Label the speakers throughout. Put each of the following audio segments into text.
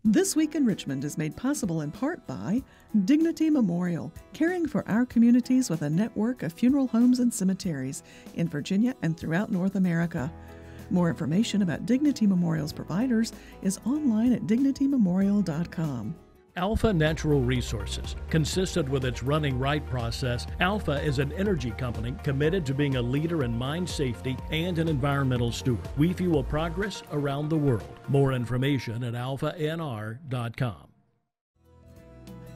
Speaker 1: This Week in Richmond is made possible in part by Dignity Memorial, caring for our communities with a network of funeral homes and cemeteries in Virginia and throughout North America. More information about Dignity Memorial's providers is online at dignitymemorial.com.
Speaker 2: Alpha Natural Resources. Consistent with its Running Right process, Alpha is an energy company committed to being a leader in mine safety and an environmental steward. We fuel progress around the world. More information at alphanr.com.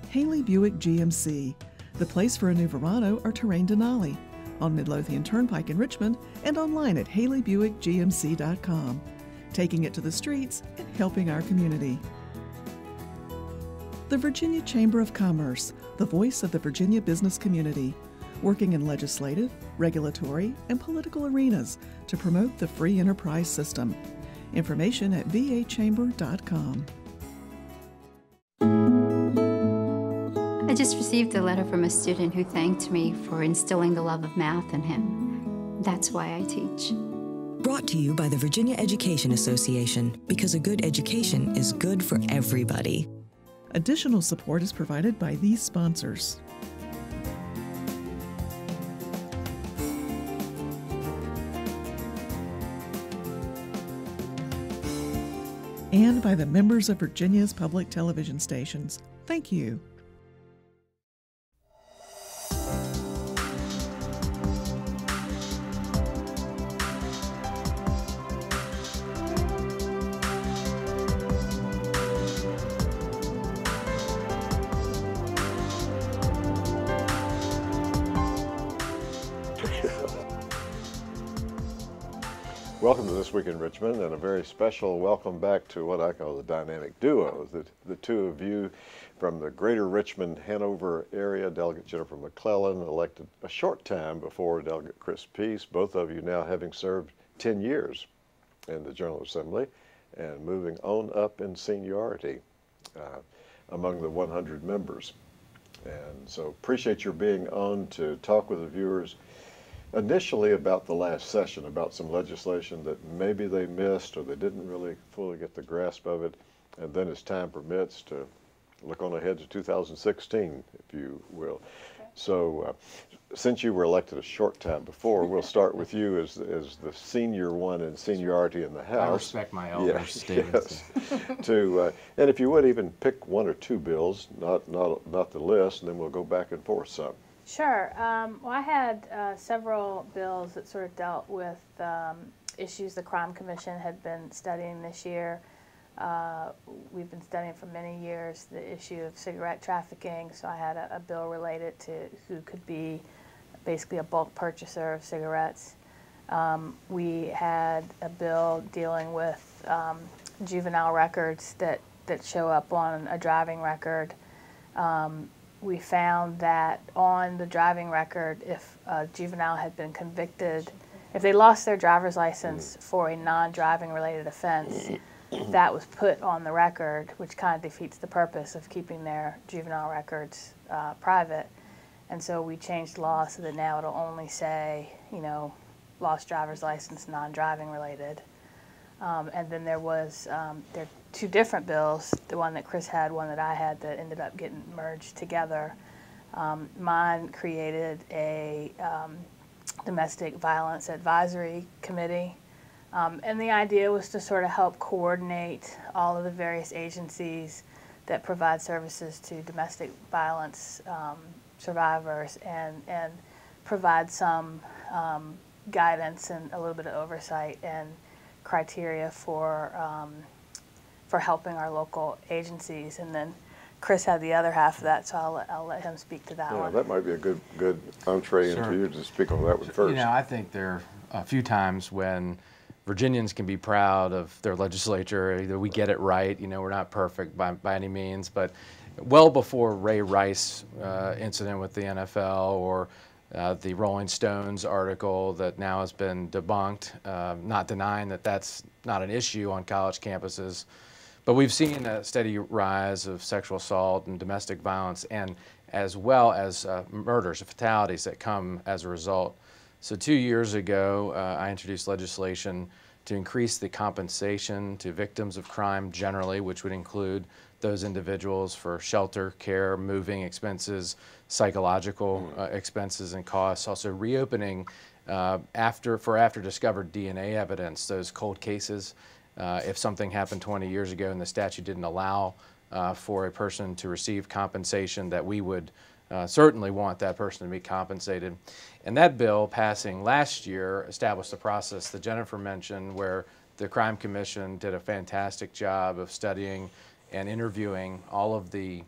Speaker 1: Haley Buick GMC, the place for a new Verano or Terrain Denali, on Midlothian Turnpike in Richmond and online at haleybuickgmc.com. Taking it to the streets and helping our community. The Virginia Chamber of Commerce, the voice of the Virginia business community, working in legislative, regulatory, and political arenas to promote the free enterprise system. Information at vachamber.com.
Speaker 3: I just received a letter from a student who thanked me for instilling the love of math in him. That's why I teach.
Speaker 4: Brought to you by the Virginia Education Association, because a good education is good for everybody.
Speaker 1: Additional support is provided by these sponsors. And by the members of Virginia's public television stations. Thank you.
Speaker 5: Welcome to This Week in Richmond, and a very special welcome back to what I call the dynamic duo, the two of you from the greater Richmond, Hanover area. Delegate Jennifer McClellan, elected a short time before Delegate Chris Peace, both of you now having served 10 years in the General Assembly and moving on up in seniority among the 100 members. And so appreciate your being on to talk with the viewers initially about the last session, about some legislation that maybe they missed or they didn't really fully get the grasp of it, and then as time permits to look on ahead to 2016, if you will. Okay. So since you were elected a short time before, we'll start with you as the senior one in seniority in the House.
Speaker 6: I respect my elders' statements.
Speaker 5: Yes. And if you would even pick one or two bills, not the list, and then we'll go back and forth some.
Speaker 7: Sure. Well, I had several bills that sort of dealt with issues the Crime Commission had been studying this year. We've been studying for many years the issue of cigarette trafficking, so I had a bill related to who could be basically a bulk purchaser of cigarettes. We had a bill dealing with juvenile records that show up on a driving record. We found that on the driving record, if a juvenile had been convicted, if they lost their driver's license for a non-driving related offense, that was put on the record, which kind of defeats the purpose of keeping their juvenile records private. And so we changed the law so that now it'll only say, lost driver's license, non-driving related. And then there are two different bills, the one that Chris had, one that I had, that ended up getting merged together. Mine created a domestic violence advisory committee. And the idea was to sort of help coordinate all of the various agencies that provide services to domestic violence survivors and provide some guidance and a little bit of oversight and criteria for helping our local agencies. And then Chris had the other half of that, so I'll let him speak to that one.
Speaker 5: That might be a good entree into you to speak on that one first.
Speaker 6: I think there are a few times when Virginians can be proud of their legislature. Either we get it right, we're not perfect by any means, but well before Ray Rice incident with the NFL or the Rolling Stones article that now has been debunked, not denying that that's not an issue on college campuses. But we've seen a steady rise of sexual assault and domestic violence, and as well as murders and fatalities that come as a result. So 2 years ago, I introduced legislation to increase the compensation to victims of crime generally, which would include those individuals for shelter, care, moving expenses, psychological expenses and costs. Also reopening after discovered DNA evidence, those cold cases. If something happened 20 years ago and the statute didn't allow for a person to receive compensation, that we would certainly want that person to be compensated. And that bill passing last year established a process that Jennifer mentioned, where the Crime Commission did a fantastic job of studying and interviewing all of the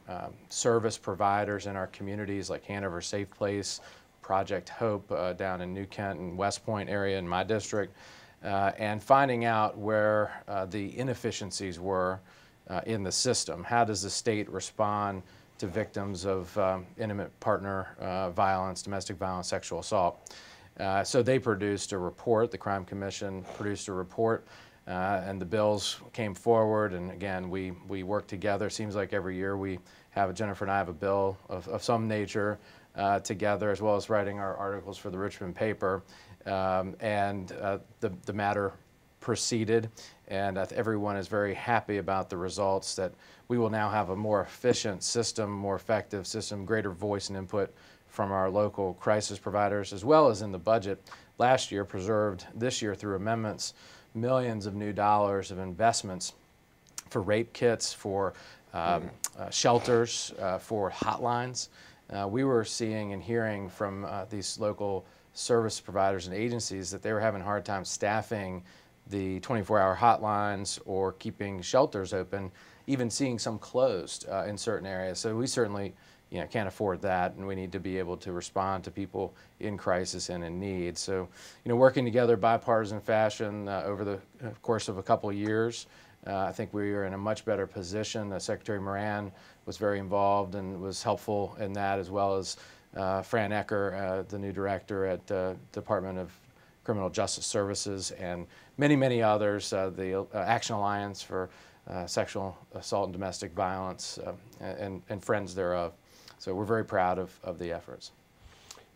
Speaker 6: service providers in our communities, like Hanover Safe Place, Project Hope down in New Kent and West Point area in my district, and finding out where the inefficiencies were in the system. How does the state respond to victims of intimate partner violence, domestic violence, sexual assault? So they produced a report, the Crime Commission produced a report, and the bills came forward, and again, we work together. Seems like every year Jennifer and I have a bill of some nature together, as well as writing our articles for the Richmond paper. The matter proceeded, and everyone is very happy about the results, that we will now have a more efficient system, more effective system, greater voice and input from our local crisis providers, as well as in the budget. Last year, preserved this year through amendments, millions of new dollars of investments for rape kits, for shelters, for hotlines. We were seeing and hearing from these local service providers and agencies that they were having a hard time staffing the 24-hour hotlines or keeping shelters open, even seeing some closed in certain areas. So we certainly can't afford that, and we need to be able to respond to people in crisis and in need. So, working together bipartisan fashion over the course of a couple of years, I think we are in a much better position. Secretary Moran was very involved and was helpful in that, as well as Fran Ecker, the new director at the Department of Criminal Justice Services, and many, many others, the Action Alliance for Sexual Assault and Domestic Violence, and friends thereof. So we're very proud of the efforts.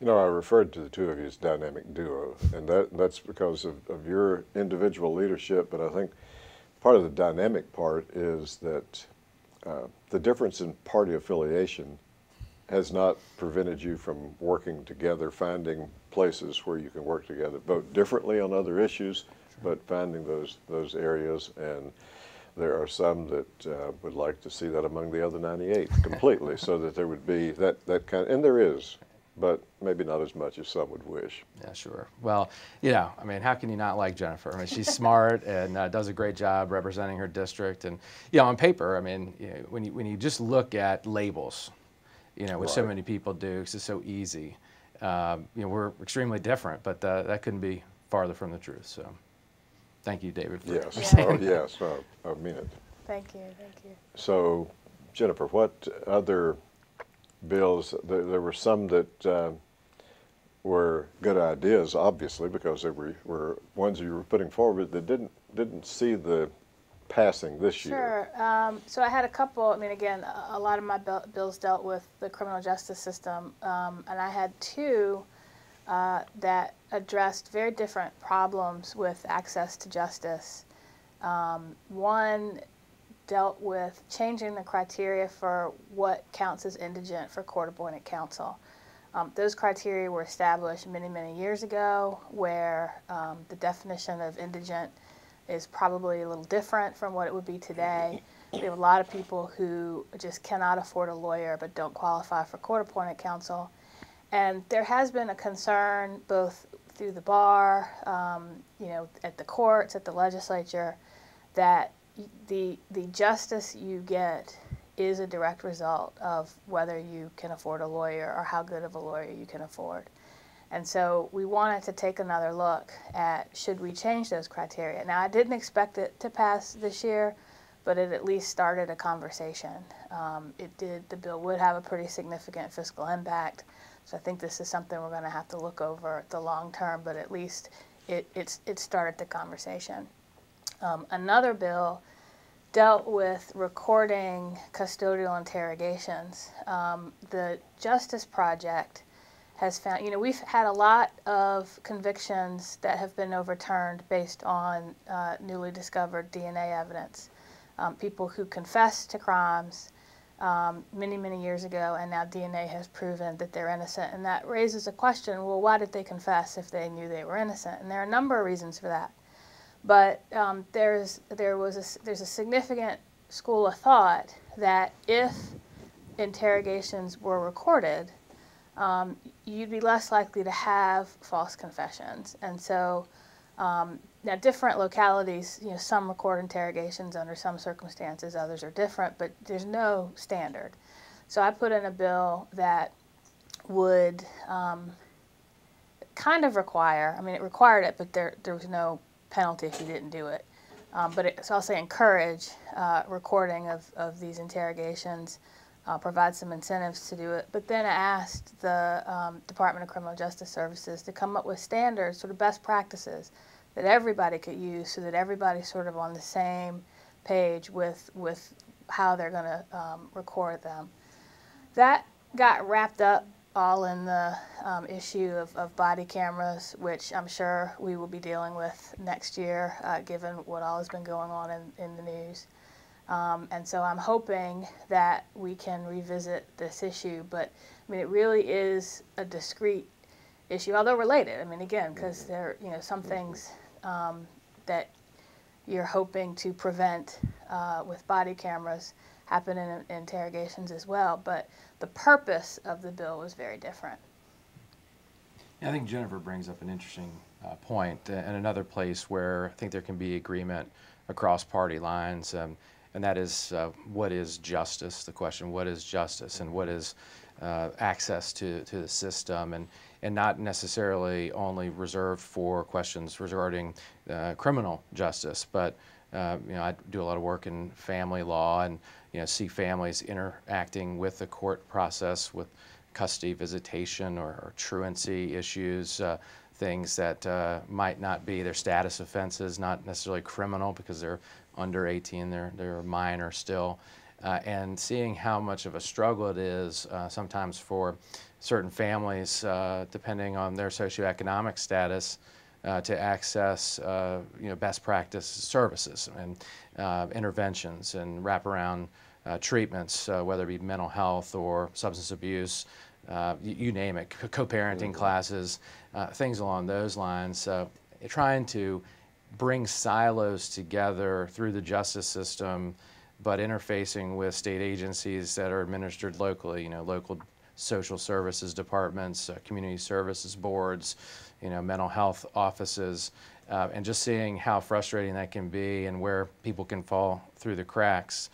Speaker 5: I referred to the two of you as dynamic duo, and that's because of your individual leadership, but I think part of the dynamic part is that the difference in party affiliation has not prevented you from working together, finding places where you can work together, vote differently on other issues, but finding those areas. And there are some that would like to see that among the other 98 completely, so that there would be that kind, and there is, but maybe not as much as some would wish.
Speaker 6: Yeah, sure. Well, how can you not like Jennifer? She's smart and does a great job representing her district. And, on paper, when you just look at labels, which
Speaker 5: Right.
Speaker 6: so many people do, because it's so easy, we're extremely different, but that couldn't be farther from the truth. So thank you, David, for
Speaker 5: saying that. I mean it.
Speaker 7: Thank you.
Speaker 5: So, Jennifer, what other bills, there were some that were good ideas, obviously, because they were ones you were putting forward that didn't see the passing this year.
Speaker 7: Sure. So I had a couple. Again, a lot of my bills dealt with the criminal justice system, and I had two that addressed very different problems with access to justice. One dealt with changing the criteria for what counts as indigent for court-appointed counsel. Those criteria were established many, many years ago, where the definition of indigent is probably a little different from what it would be today. We have a lot of people who just cannot afford a lawyer but don't qualify for court-appointed counsel. And there has been a concern both through the bar, at the courts, at the legislature, that the justice you get is a direct result of whether you can afford a lawyer or how good of a lawyer you can afford. And so we wanted to take another look at, should we change those criteria? Now, I didn't expect it to pass this year, but it at least started a conversation. The bill would have a pretty significant fiscal impact, so I think this is something we're going to have to look over the long term, but at least it started the conversation. Another bill dealt with recording custodial interrogations. The Justice Project has found, we've had a lot of convictions that have been overturned based on newly discovered DNA evidence. People who confessed to crimes many, many years ago, and now DNA has proven that they're innocent. And that raises a question, well, why did they confess if they knew they were innocent? And there are a number of reasons for that. But there's a significant school of thought that if interrogations were recorded, you'd be less likely to have false confessions. And so now different localities, some record interrogations under some circumstances, others are different, but there's no standard. So I put in a bill that would kind of require, it required it, but there was no penalty if you didn't do it. But it's also encourage recording of these interrogations, provide some incentives to do it. But then I asked the Department of Criminal Justice Services to come up with standards, sort of best practices that everybody could use, so that everybody's sort of on the same page with how they're going to record them. That got wrapped up all in the issue of body cameras, which I'm sure we will be dealing with next year, given what all has been going on in the news. And so I'm hoping that we can revisit this issue, but it really is a discrete issue, although related. Again, because there are some things that you're hoping to prevent with body cameras happen in interrogations as well, but the purpose of the bill was very different.
Speaker 6: Yeah, I think Jennifer brings up an interesting point, and another place where I think there can be agreement across party lines, and that is what is justice, the question, what is justice, and what is access to the system, and not necessarily only reserved for questions regarding criminal justice, but I do a lot of work in family law, and see families interacting with the court process with custody, visitation, or truancy issues, things that might not be their status offenses, not necessarily criminal because they're under 18, they're minor still, and seeing how much of a struggle it is sometimes for certain families, depending on their socioeconomic status, to access best practice services and interventions and wraparound treatments, whether it be mental health or substance abuse, you name it, co-parenting classes, things along those lines, trying to bring silos together through the justice system, but interfacing with state agencies that are administered locally, local social services departments, community services boards, mental health offices, and just seeing how frustrating that can be and where people can fall through the cracks.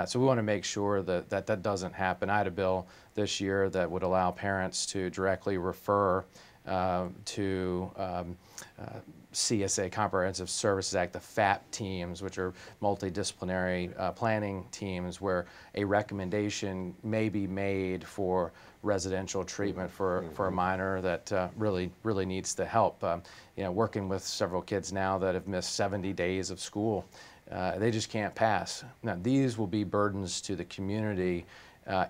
Speaker 6: So we want to make sure that doesn't happen. I had a bill this year that would allow parents to directly refer to CSA, Comprehensive Services Act, the FAP teams, which are multidisciplinary planning teams, where a recommendation may be made for residential treatment for a minor that really needs the help. Working with several kids now that have missed 70 days of school, they just can't pass. Now, these will be burdens to the community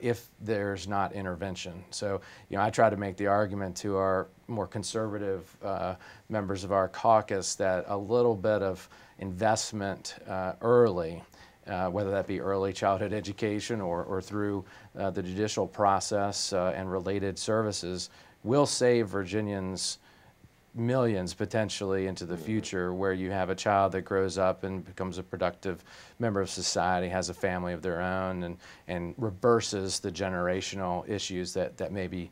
Speaker 6: if there's not intervention. So, I try to make the argument to our more conservative members of our caucus that a little bit of investment early, whether that be early childhood education or through the judicial process and related services, will save Virginians millions potentially into the future, where you have a child that grows up and becomes a productive member of society, has a family of their own, and reverses the generational issues that may be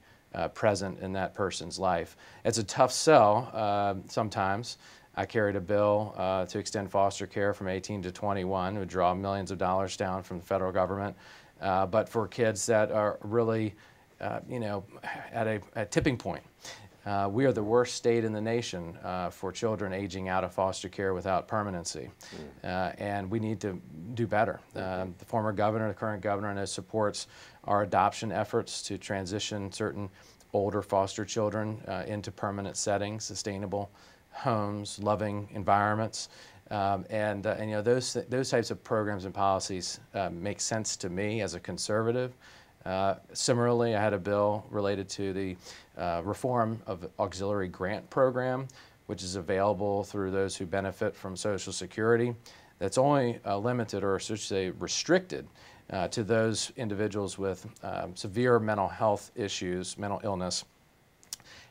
Speaker 6: present in that person's life. It's a tough sell sometimes. I carried a bill to extend foster care from 18 to 21, would draw millions of dollars down from the federal government, but for kids that are really at a tipping point. We are the worst state in the nation for children aging out of foster care without permanency, and we need to do better. The former governor, the current governor, I know supports our adoption efforts to transition certain older foster children into permanent settings, sustainable homes, loving environments, and those types of programs and policies make sense to me as a conservative. Similarly, I had a bill related to the reform of auxiliary grant program, which is available through those who benefit from Social Security. That's only limited, or I should say restricted, to those individuals with severe mental health issues, mental illness,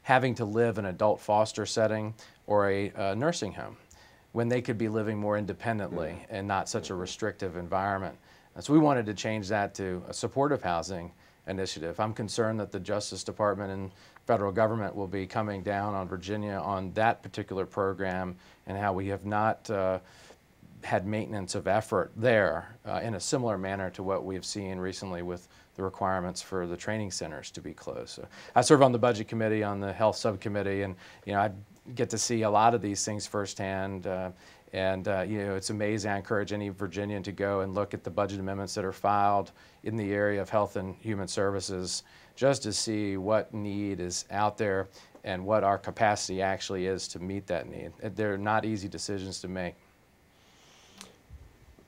Speaker 6: having to live in an adult foster setting or a nursing home, when they could be living more independently and not such a restrictive environment. So we wanted to change that to a supportive housing initiative. I'm concerned that the Justice Department and federal government will be coming down on Virginia on that particular program, and how we have not had maintenance of effort there in a similar manner to what we've seen recently with the requirements for the training centers to be closed. So I serve on the Budget Committee, on the Health Subcommittee, and I get to see a lot of these things firsthand. It's amazing. I encourage any Virginian to go and look at the budget amendments that are filed in the area of health and human services, just to see what need is out there and what our capacity actually is to meet that need. They're not easy decisions to make.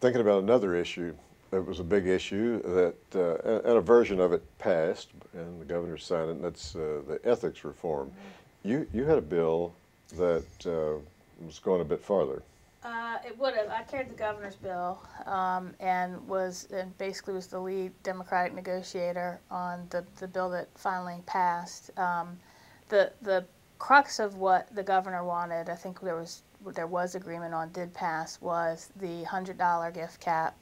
Speaker 5: Thinking about another issue, it was a big issue that, and a version of it passed, and the governor signed it, and that's the ethics reform. You had a bill that was going a bit farther.
Speaker 7: It would have. I carried the governor's bill and basically was the lead Democratic negotiator on the bill that finally passed. The crux of what the governor wanted, I think there was agreement on, did pass, was the $100 gift cap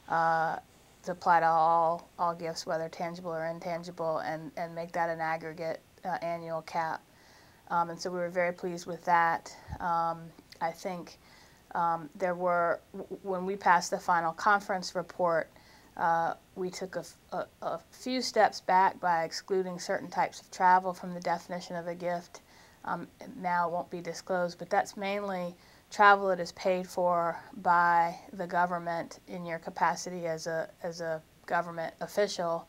Speaker 7: to apply to all gifts, whether tangible or intangible, and make that an aggregate annual cap. And so we were very pleased with that. I think when we passed the final conference report, we took a few steps back by excluding certain types of travel from the definition of a gift. Now it won't be disclosed, but that's mainly travel that is paid for by the government in your capacity as a government official.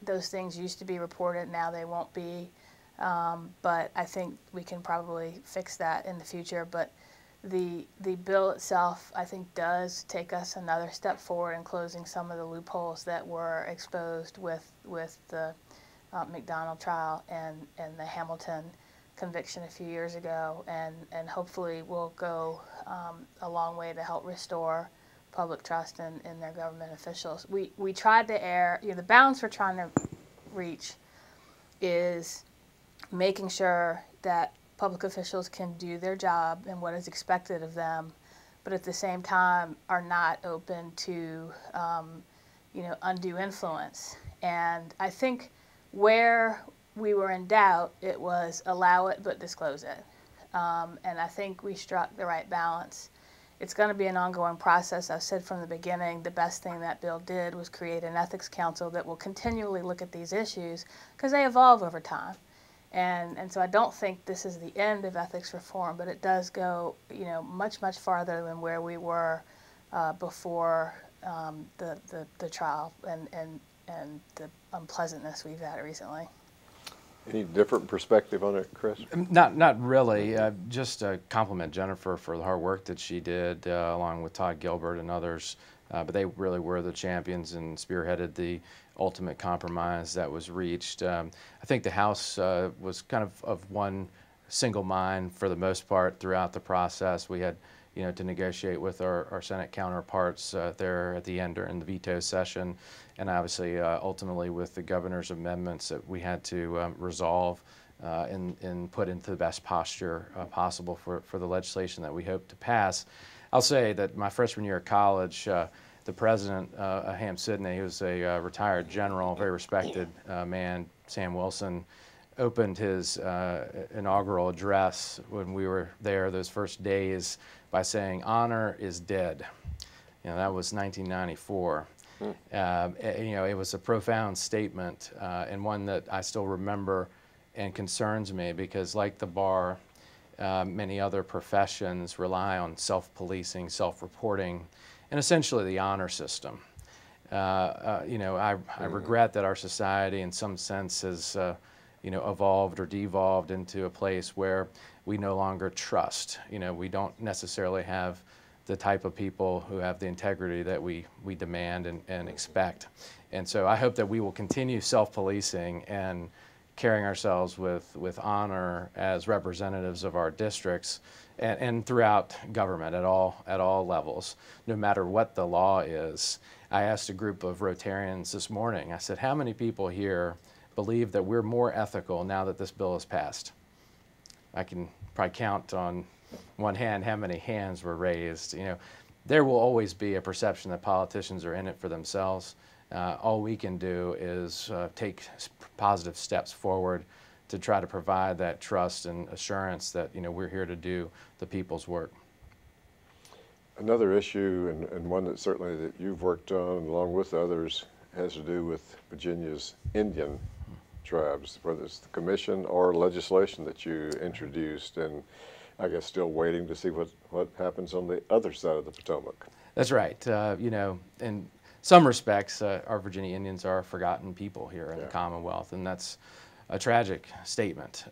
Speaker 7: Those things used to be reported, now they won't be. But I think we can probably fix that in the future. But the bill itself, I think, does take us another step forward in closing some of the loopholes that were exposed with the McDonald trial and the Hamilton conviction a few years ago, and hopefully will go a long way to help restore public trust in their government officials. We tried to err, the balance we're trying to reach is making sure that public officials can do their job and what is expected of them, but at the same time are not open to undue influence. And I think where we were in doubt, it was allow it but disclose it. And I think we struck the right balance. It's going to be an ongoing process. I've said from the beginning, the best thing that bill did was create an ethics council that will continually look at these issues because they evolve over time. And so I don't think this is the end of ethics reform, but it does go, much, much farther than where we were before the trial and the unpleasantness we've had recently.
Speaker 5: Any different perspective on it, Chris?
Speaker 6: Not really. Just to compliment Jennifer for the hard work that she did, along with Todd Gilbert and others. But they really were the champions and spearheaded the ultimate compromise that was reached. I think the House was kind of one single mind for the most part throughout the process. We had to negotiate with our Senate counterparts there at the end during the veto session, and obviously ultimately with the governor's amendments that we had to resolve and put into the best posture possible for the legislation that we hope to pass. I'll say that my freshman year of college, the president, Ham Sidney, who's a retired general, very respected man, Sam Wilson, opened his inaugural address when we were there those first days by saying, "Honor is dead." That was 1994. It was a profound statement and one that I still remember and concerns me because, like the bar, many other professions rely on self-policing, self-reporting, and essentially the honor system. I regret that our society in some sense has evolved or devolved into a place where we no longer trust. We don't necessarily have the type of people who have the integrity that we demand and expect. And so I hope that we will continue self-policing and carrying ourselves with honor as representatives of our districts and throughout government at all levels, no matter what the law is. I asked a group of Rotarians this morning, I said, how many people here believe that we're more ethical now that this bill is passed? I can probably count on one hand how many hands were raised. You know, there will always be a perception that politicians are in it for themselves. All we can do is take positive steps forward to try to provide that trust and assurance that, you know, we're here to do the people's work.
Speaker 5: Another issue, and one that certainly that you've worked on along with others, has to do with Virginia's Indian tribes, whether it's the commission or legislation that you introduced, and I guess still waiting to see what happens on the other side of the Potomac. That's
Speaker 6: right. You know, in some respects, our Virginia Indians are a forgotten people here in the Commonwealth, and that's a tragic statement.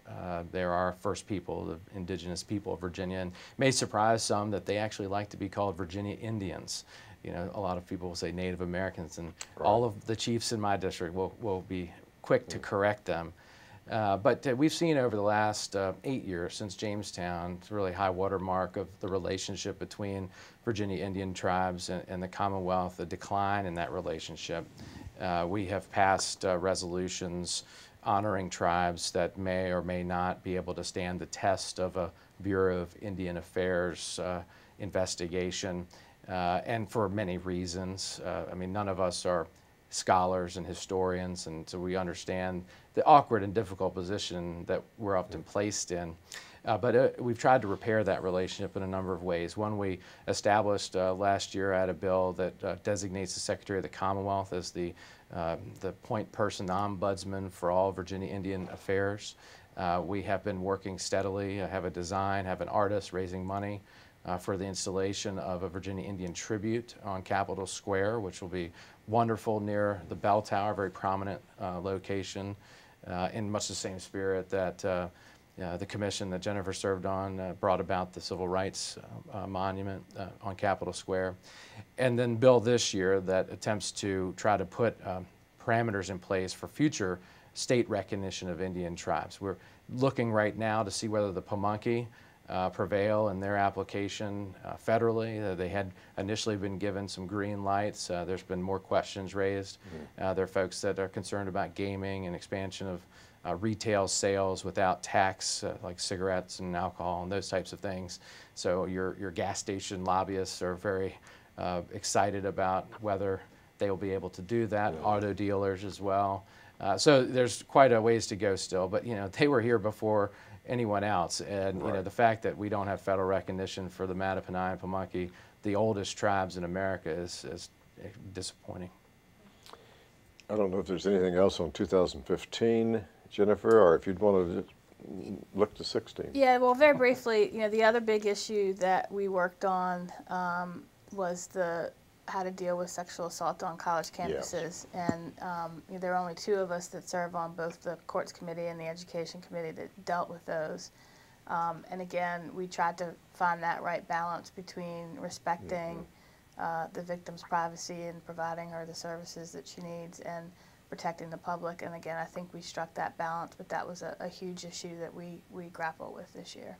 Speaker 6: They are our first people, the indigenous people of Virginia, and it may surprise some that they actually like to be called Virginia Indians. You know, a lot of people will say Native Americans, and all of the chiefs in my district will be quick to correct them. But we've seen over the last 8 years since Jamestown, it's really high watermark of the relationship between Virginia Indian tribes and the Commonwealth, a decline in that relationship. We have passed resolutions honoring tribes that may or may not be able to stand the test of a Bureau of Indian Affairs investigation, and for many reasons. I mean, none of us are scholars and historians, and so we understand the awkward and difficult position that we're often placed in. But we've tried to repair that relationship in a number of ways. One, we established last year, I had a bill that designates the Secretary of the Commonwealth as the point person ombudsman for all Virginia Indian affairs. We have been working steadily, have a design, have an artist raising money for the installation of a Virginia Indian tribute on Capitol Square, which will be wonderful near the bell tower, very prominent location, in much the same spirit that the commission that Jennifer served on brought about the Civil Rights Monument on Capitol Square. And then bill this year that attempts to try to put parameters in place for future state recognition of Indian tribes. We're looking right now to see whether the Pamunkey prevail in their application federally. They had initially been given some green lights. There's been more questions raised. There are folks that are concerned about gaming and expansion of retail sales without tax, like cigarettes and alcohol and those types of things. So your gas station lobbyists are very excited about whether they will be able to do that. Auto dealers as well. So there's quite a ways to go still, but you know, they were here before anyone else, and you know, the fact that we don't have federal recognition for the Mattaponi and Pamunkey, the oldest tribes in America, is disappointing.
Speaker 5: I don't know if there's anything else on 2015, Jennifer, or if you'd want to look to 16.
Speaker 7: Yeah, well, very briefly, you know, the other big issue that we worked on was how to deal with sexual assault on college campuses. And you know, there are only 2 of us that serve on both the Courts Committee and the Education Committee that dealt with those. And again, we tried to find that right balance between respecting the victim's privacy and providing her the services that she needs and protecting the public. And again, I think we struck that balance, but that was a huge issue that we grapple with this year.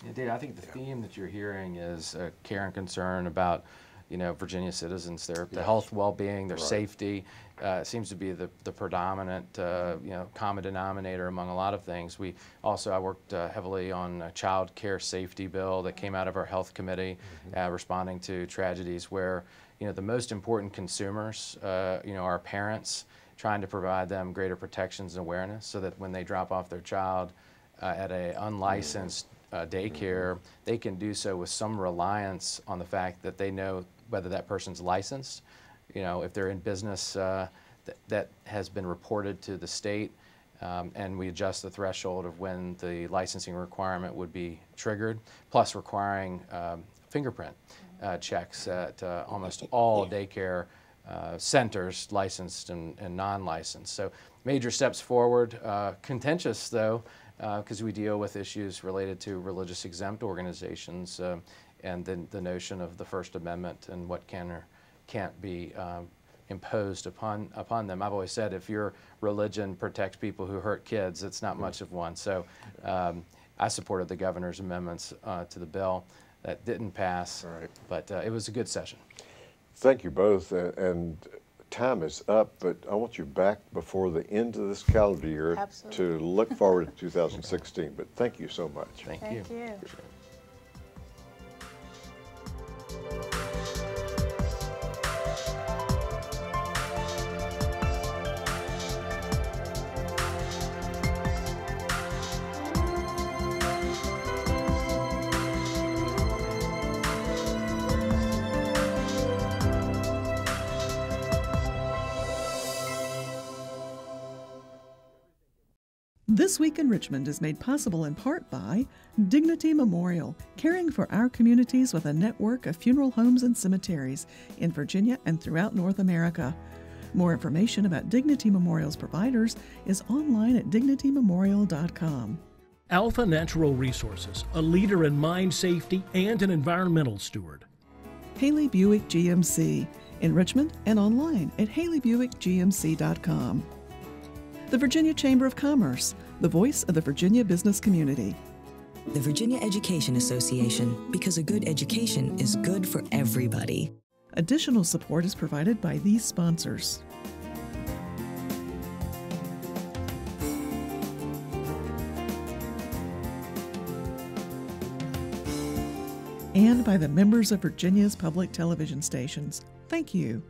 Speaker 6: Yeah, Dave, I think the theme that you're hearing is a care and concern about, you know, Virginia citizens, their health, well-being, their safety. Seems to be the predominant, you know, common denominator among a lot of things. I worked heavily on a child care safety bill that came out of our health committee, responding to tragedies where, you know, the most important consumers, you know, are parents, trying to provide them greater protections and awareness so that when they drop off their child at an unlicensed daycare, they can do so with some reliance on the fact that they know whether that person's licensed, you know, if they're in business that has been reported to the state, and we adjust the threshold of when the licensing requirement would be triggered, plus requiring fingerprint checks at almost all daycare centers, licensed and non-licensed. So major steps forward, contentious though, because we deal with issues related to religious exempt organizations and then the notion of the First Amendment and what can or can't be imposed upon them. I've always said if your religion protects people who hurt kids, it's not much of one. So I supported the governor's amendments to the bill. That didn't pass, but it was a good session.
Speaker 5: Thank you both, and time is up, but I want you back before the end of this calendar year to look forward to 2016, but thank you so much.
Speaker 6: Thank you.
Speaker 7: Appreciate it.
Speaker 1: This Week in Richmond is made possible in part by Dignity Memorial, caring for our communities with a network of funeral homes and cemeteries in Virginia and throughout North America. More information about Dignity Memorial's providers is online at dignitymemorial.com.
Speaker 2: Alpha Natural Resources, a leader in mine safety and an environmental steward.
Speaker 1: Haley Buick GMC in Richmond and online at haleybuickgmc.com. The Virginia Chamber of Commerce, the voice of the Virginia business community.
Speaker 4: The Virginia Education Association, because a good education is good for everybody.
Speaker 1: Additional support is provided by these sponsors. And by the members of Virginia's public television stations. Thank you.